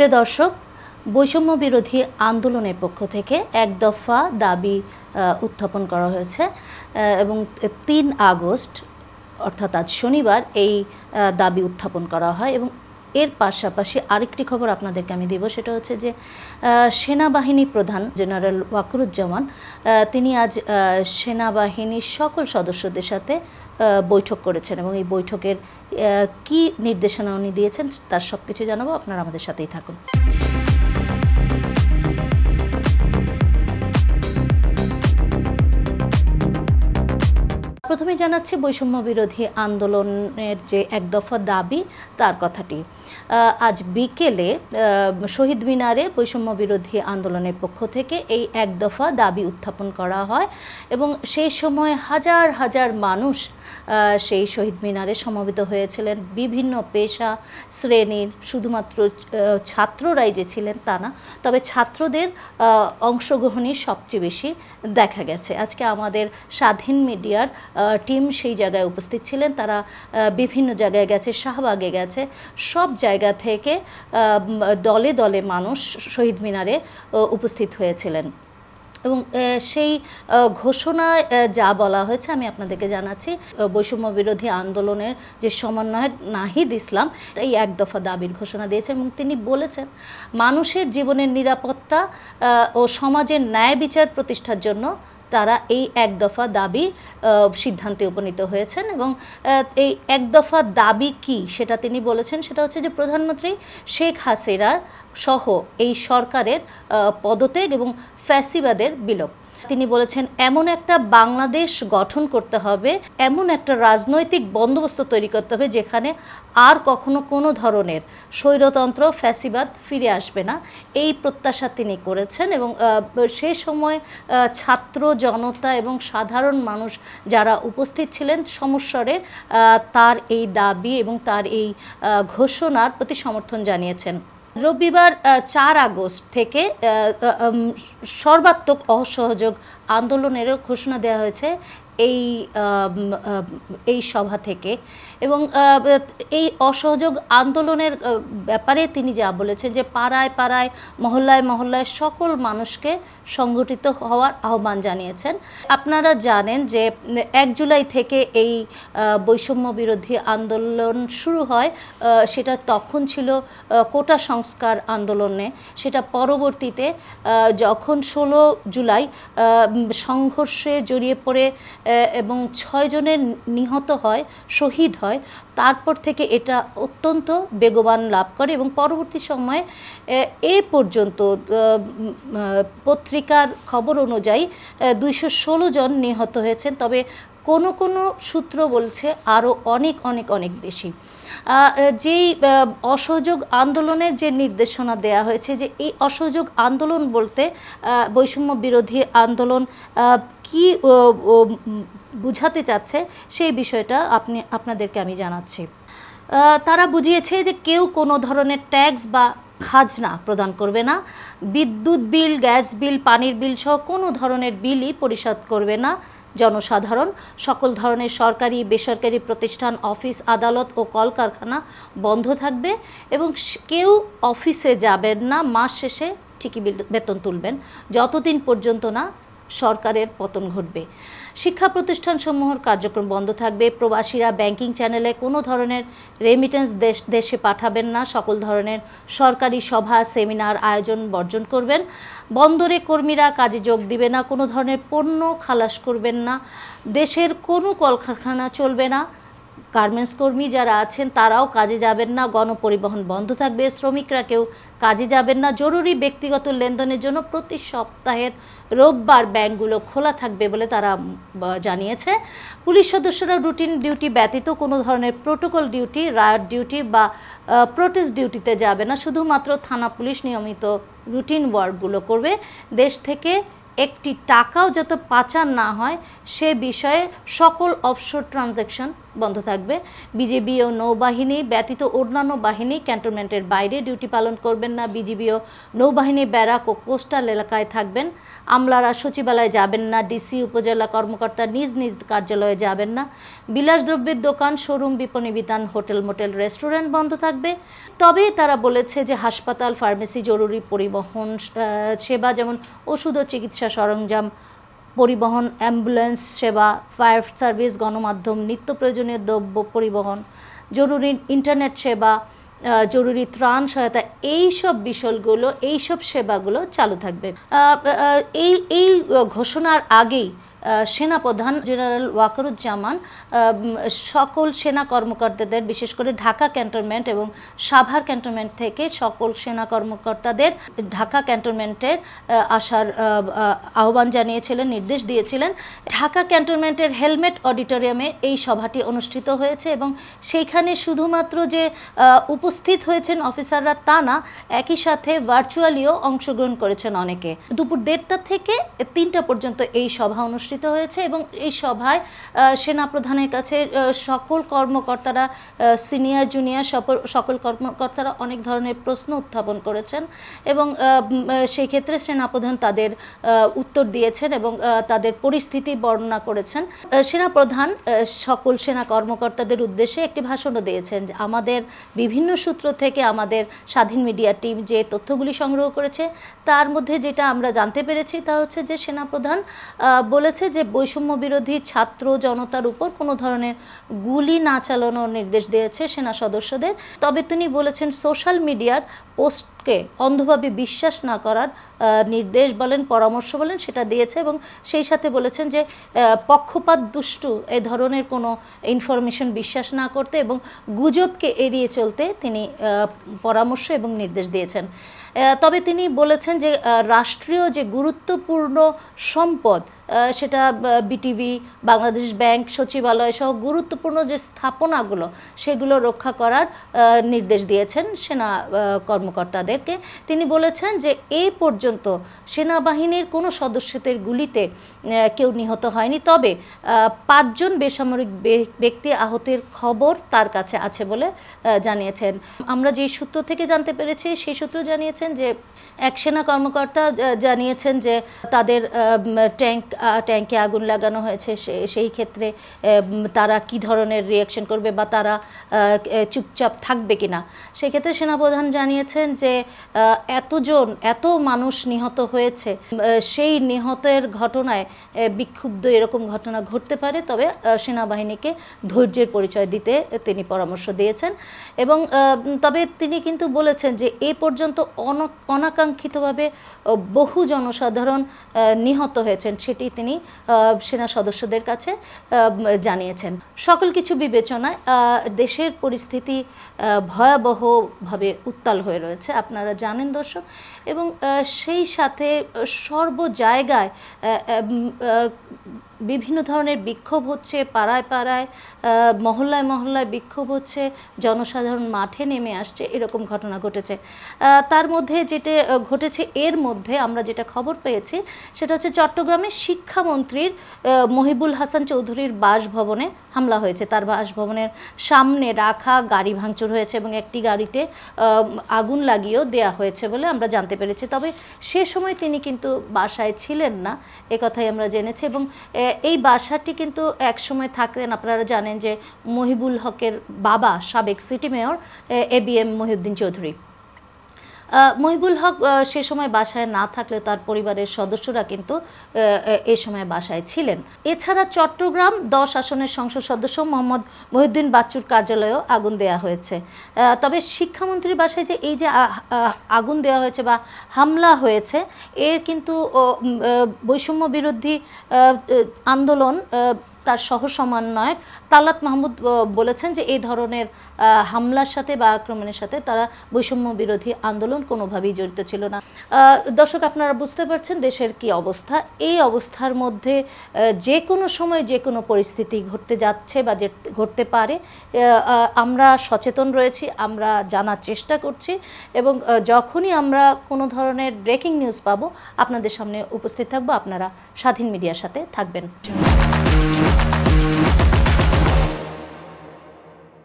প্রিয় দর্শক, বৈষম্য বিরোধী আন্দোলনের পক্ষ থেকে এক দফা দাবি উত্থাপন করা হয়েছে এবং ৩ আগস্ট অর্থাৎ আজ শনিবার এই দাবি উত্থাপন করা হয়। এবং এর পাশাপাশি আরেকটি খবর আপনাদেরকে আমি দেব, সেটা হচ্ছে যে সেনাবাহিনী প্রধান জেনারেল ওয়াকারুজ্জামান তিনি আজ সেনাবাহিনীর সকল সদস্যদের সাথে বৈঠক করেছেন এবং এই বৈঠকের কি নির্দেশনা উনি দিয়েছেন তার সব কিছু জানাবো। আপনারা আমাদের সাথেই থাকুন। প্রথমে জানাচ্ছি বৈষম্য বিরোধী আন্দোলনের যে এক দফা দাবি তার কথাটি। আজ বিকেলে শহীদ মিনারে বৈষম্য বিরোধী আন্দোলনের পক্ষ থেকে এই এক দফা দাবি উত্থাপন করা হয় এবং সেই সময় হাজার হাজার মানুষ সেই শহীদ মিনারে সমবেত হয়েছিলেন। বিভিন্ন পেশা শ্রেণীর, শুধুমাত্র ছাত্ররাই যে ছিলেন তা না, তবে ছাত্রদের অংশগ্রহণই সবচেয়ে বেশি দেখা গেছে। আজকে আমাদের স্বাধীন মিডিয়ার টিম সেই জায়গায় উপস্থিত ছিলেন। তারা বিভিন্ন জায়গায় গেছে, শাহবাগে গেছে, সব জায়গা থেকে দলে দলে মানুষ শহীদ মিনারে উপস্থিত হয়েছিলেন এবং সেই ঘোষণায় যা বলা হয়েছে আমি আপনাদেরকে জানাচ্ছি। বৈষম্য বিরোধী আন্দোলনের যে সমন্বয়ক নাহিদ ইসলাম এই এক দফা দাবির ঘোষণা দিয়েছেন এবং তিনি বলেছেন মানুষের জীবনের নিরাপত্তা ও সমাজের ন্যায় বিচার প্রতিষ্ঠার জন্য তারা এই এক দফা দাবি সিদ্ধান্তে উপনীত হয়েছেন। এবং এই এক দফা দাবি কি সেটা তিনি বলেছেন, সেটা হচ্ছে যে প্রধানমন্ত্রী শেখ হাসিনার সহ এই সরকারের পদত্যাগ এবং ফ্যাসিবাদের বিলোপ। তিনি বলেছেন এমন একটা বাংলাদেশ গঠন করতে হবে, এমন একটা রাজনৈতিক বন্দোবস্ত তৈরি করতে হবে যেখানে আর কখনো কোনো ধরনের স্বৈরতন্ত্র ফ্যাসিবাদ ফিরে আসবে না, এই প্রত্যাশা তিনি করেছেন। এবং সে সময় ছাত্র জনতা এবং সাধারণ মানুষ যারা উপস্থিত ছিলেন সমস্বরে তার এই দাবি এবং তার এই ঘোষণার প্রতি সমর্থন জানিয়েছেন। রবিবার ৪ আগস্ট থেকে সর্বাত্মক অসহযোগ আন্দোলনেরও ঘোষণা দেওয়া হয়েছে এই সভা থেকে। এবং এই অসহযোগ আন্দোলনের ব্যাপারে তিনি যা বলেছেন যে পাড়ায় পাড়ায় মহল্লায় মহল্লায় সকল মানুষকে সংগঠিত হওয়ার আহ্বান জানিয়েছেন। আপনারা জানেন যে ১ জুলাই থেকে এই বৈষম্য বিরোধী আন্দোলন শুরু হয়, সেটা তখন ছিল কোটা সংস্কার আন্দোলনে। সেটা পরবর্তীতে যখন ১৬ জুলাই সংঘর্ষে জড়িয়ে পড়ে এবং ৬ জনের নিহত হয়, শহীদ হয়, তারপর থেকে এটা অত্যন্ত বেগবান লাভ করে এবং পরবর্তী সময়ে এ পর্যন্ত পত্রিকার খবর অনুযায়ী ২১৬ জন নিহত হয়েছেন। তবে কোনো কোনো সূত্র বলছে আরও অনেক অনেক অনেক বেশি। যেই অসহযোগ আন্দোলনের যে নির্দেশনা দেয়া হয়েছে, যে এই অসহযোগ আন্দোলন বলতে বৈষম্য বিরোধী আন্দোলন কি বুঝাতে চাচ্ছে সেই বিষয়টা আপনাদেরকে আমি জানাচ্ছি। তারা বুঝিয়েছে যে কেউ কোনো ধরনের ট্যাক্স বা খাজনা প্রদান করবে না, বিদ্যুৎ বিল, গ্যাস বিল, পানির বিল সহ কোনো ধরনের বিলই পরিশোধ করবে না জনসাধারণ। সকল ধরনের সরকারি বেসরকারি প্রতিষ্ঠান, অফিস আদালত ও কলকারখানা বন্ধ থাকবে এবং কেউ অফিসে যাবেন না, মাস শেষে ঠিকই বেতন তুলবেন যতদিন পর্যন্ত না সরকারের পতন ঘটবে। শিক্ষা প্রতিষ্ঠানসমূহের কার্যক্রম বন্ধ থাকবে। প্রবাসীরা ব্যাংকিং চ্যানেলে কোনো ধরনের রেমিটেন্স দেশে পাঠাবেন না। সকল ধরনের সরকারি সভা সেমিনার আয়োজন বর্জন করবেন। বন্দরে কর্মীরা কাজে যোগ দিবে না। কোনো ধরনের পণ্য খালাস করবেন না। দেশের কোনো কলকারখানা চলবে না। গার্মেন্টস কর্মী যারা আছেন তারাও কাজে যাবেন না। গণপরিবহন বন্ধ থাকবে। শ্রমিকরা কেউ কাজে যাবেন না। জরুরি ব্যক্তিগত লেনদেনের জন্য প্রতি সপ্তাহের রোববার ব্যাংকগুলো খোলা থাকবে বলে তারা জানিয়েছে। পুলিশ সদস্যরা রুটিন ডিউটি ব্যতীত কোনো ধরনের প্রোটোকল ডিউটি, রায়ট ডিউটি বা প্রোটেস্ট ডিউটিতে যাবে না। শুধুমাত্র থানা পুলিশ নিয়মিত রুটিন ওয়ার্কগুলো করবে। দেশ থেকে একটি টাকাও যাতে পাচার না হয় সে বিষয়ে সকল অফশোর ট্রানজ্যাকশন বন্ধ থাকবে। বিজিবি ও নৌবাহিনী ব্যতীত অন্যান্য বাহিনী ক্যান্টনমেন্টের বাইরে ডিউটি পালন করবেন না। বিজিবি ও নৌবাহিনী ব্যারাক ও কোস্টাল এলাকায় থাকবেন। আমলারা সচিবালয়ে যাবেন না। ডিসি উপজেলা কর্মকর্তা নিজ নিজ কার্যালয়ে যাবেন না। বিলাসদ্রব্যের দোকান, শোরুম, বিপণী বিতান, হোটেল, মোটেল, রেস্টুরেন্ট বন্ধ থাকবে। তবে তারা বলেছে যে হাসপাতাল, ফার্মেসি, জরুরি পরিবহন সেবা যেমন ওষুধ ও চিকিৎসা সরঞ্জাম পরিবহন, অ্যাম্বুলেন্স সেবা, ফায়ার সার্ভিস, গণমাধ্যম, নিত্য প্রয়োজনীয় দ্রব্য পরিবহন, জরুরি ইন্টারনেট সেবা, জরুরি ত্রাণ সহায়তা, এইসব সেবাগুলো চালু থাকবে। এই ঘোষণার আগেই সেনাপ্রধান জেনারেল ওয়াকারুজ্জামান সকল সেনা কর্মকর্তাদের, বিশেষ করে ঢাকা ক্যান্টনমেন্ট এবং সাভার ক্যান্টনমেন্ট থেকে সকল সেনা কর্মকর্তাদের ঢাকা ক্যান্টনমেন্টের আসার আহ্বান জানিয়েছিলেন, নির্দেশ দিয়েছিলেন। ঢাকা ক্যান্টনমেন্টের হেলমেট অডিটোরিয়ামে এই সভাটি অনুষ্ঠিত হয়েছে এবং সেইখানে শুধুমাত্র যে উপস্থিত হয়েছেন অফিসাররা তা না, একই সাথে ভার্চুয়ালিও অংশগ্রহণ করেছেন অনেকে। দুপুর 1:30 থেকে 3টা পর্যন্ত এই সভা অনুষ্ঠিত হয়েছে এবং এই সভায় সেনাপ্রধানের কাছে সকল কর্মকর্তারা, সিনিয়র জুনিয়র সকল কর্মকর্তারা অনেক ধরনের প্রশ্ন উত্থাপন করেছেন এবং সেই ক্ষেত্রে সেনাপ্রধান তাদের উত্তর দিয়েছেন এবং তাদের পরিস্থিতি বর্ণনা করেছেন। সেনাপ্রধান সকল সেনা কর্মকর্তাদের উদ্দেশ্যে একটি ভাষণও দিয়েছেন যে আমাদের বিভিন্ন সূত্র থেকে আমাদের স্বাধীন মিডিয়া টিম যে তথ্যগুলি সংগ্রহ করেছে তার মধ্যে যেটা আমরা জানতে পেরেছি তা হচ্ছে যে সেনাপ্রধান বলেছে যে বৈষম্য বিরোধী ছাত্র জনতার উপর কোনো ধরনের গুলি না চালানোর নির্দেশ দিয়েছে সেনা সদস্যদের। তবে তিনি বলেছেন সোশ্যাল মিডিয়ার পোস্টকে অন্ধভাবে বিশ্বাস না করার নির্দেশ বলেন, পরামর্শ বলেন, সেটা দিয়েছে এবং সেই সাথে বলেছেন যে পক্ষপাত দুষ্টু এ ধরনের কোনো ইনফরমেশন বিশ্বাস না করতে এবং গুজবকে এড়িয়ে চলতে তিনি পরামর্শ এবং নির্দেশ দিয়েছেন। তবে তিনি বলেছেন যে রাষ্ট্রীয় যে গুরুত্বপূর্ণ সম্পদ সেটা বিটিভি, বাংলাদেশ ব্যাংক, সচিবালয় সহ গুরুত্বপূর্ণ যে স্থাপনাগুলো সেগুলো রক্ষা করার নির্দেশ দিয়েছেন সেনা কর্মকর্তাদেরকে। তিনি বলেছেন যে এই পর্যন্ত সেনাবাহিনীর কোনো সদস্যদের গুলিতে কেউ নিহত হয়নি, তবে 5 জন বেসামরিক ব্যক্তি আহতের খবর তার কাছে আছে বলে জানিয়েছেন। আমরা যে সূত্র থেকে জানতে পেরেছি সেই সূত্র জানিয়েছেন যে এক সেনা কর্মকর্তা জানিয়েছেন যে তাদের ট্যাঙ্কে আগুন লাগানো হয়েছে, সেই ক্ষেত্রে তারা কি ধরনের রিয়াকশন করবে বা তারা চুপচাপ থাকবে কিনা। সেক্ষেত্রে সেনাপ্রধান জানিয়েছেন যে এত মানুষ নিহত হয়েছে, সেই নিহতের ঘটনায় বিক্ষুব্ধ এরকম ঘটনা ঘটতে পারে, তবে সেনাবাহিনীকে ধৈর্যের পরিচয় দিতে তিনি পরামর্শ দিয়েছেন এবং তবে তিনি কিন্তু বলেছেন যে এ পর্যন্ত অনাকাঙ্ক্ষিতভাবে বহু জনসাধারণ নিহত হয়েছেন, সেটি তিনি সেনা সদস্যদের কাছে জানিয়েছেন। সকল কিছু বিবেচনায় দেশের পরিস্থিতি ভয়াবহভাবে উত্তাল হয়ে রয়েছে, আপনারা জানেন দর্শক, এবং সেই সাথে সর্ব জায়গায় বিভিন্ন ধরনের বিক্ষোভ হচ্ছে, পাড়ায় পাড়ায়, মহল্লায় মহল্লায় বিক্ষোভ হচ্ছে, জনসাধারণ মাঠে নেমে আসছে, এরকম ঘটনা ঘটেছে। তার মধ্যে যেটা ঘটেছে, এর মধ্যে আমরা যেটা খবর পেয়েছি সেটা হচ্ছে চট্টগ্রামে শিক্ষামন্ত্রীর মহিবুল হাসান চৌধুরীর বাসভবনে হামলা হয়েছে। তার বাসভবনের সামনে রাখা গাড়ি ভাঙচুর হয়েছে এবং একটি গাড়িতে আগুন লাগিয়েও দেয়া হয়েছে বলে আমরা জানতে পেরেছি। তবে সে সময় তিনি কিন্তু বাসায় ছিলেন না, একথাই আমরা জেনেছি এবং এই বাসাটি কিন্তু এক সময় থাকতেন, আপনারা জানেন যে মহিবুল হকের বাবা সাবেক city mayor ABM Mohiuddin Chowdhury. Mohibul Hoque সে সময় বাসায় না থাকলে তার পরিবারের সদস্যরা কিন্তু এ সময় বাসায় ছিলেন। এছাড়া চট্টগ্রাম 10 আসনের সংসদ সদস্য মোহাম্মদ মহিউদ্দিন বাচ্চুর কার্যালয়েও আগুন দেওয়া হয়েছে। তবে শিক্ষামন্ত্রীর বাসায় যে এই যে আগুন দেওয়া হয়েছে বা হামলা হয়েছে, এর কিন্তু বৈষম্য বিরোধী আন্দোলন তার সহ সমন্বয়ক তালাত মাহমুদ বলেছেন যে এই ধরনের হামলার সাথে বা আক্রমণের সাথে তারা বৈষম্য বিরোধী আন্দোলন কোনোভাবেই জড়িত ছিল না। দর্শক, আপনারা বুঝতে পারছেন দেশের কি অবস্থা। এই অবস্থার মধ্যে যে কোনো সময় যে কোনো পরিস্থিতি ঘটতে যাচ্ছে বা ঘটতে পারে, আমরা সচেতন রয়েছি, আমরা জানার চেষ্টা করছি এবং যখনই আমরা কোনো ধরনের ব্রেকিং নিউজ পাবো আপনাদের সামনে উপস্থিত থাকবো। আপনারা স্বাধীন মিডিয়ার সাথে থাকবেন।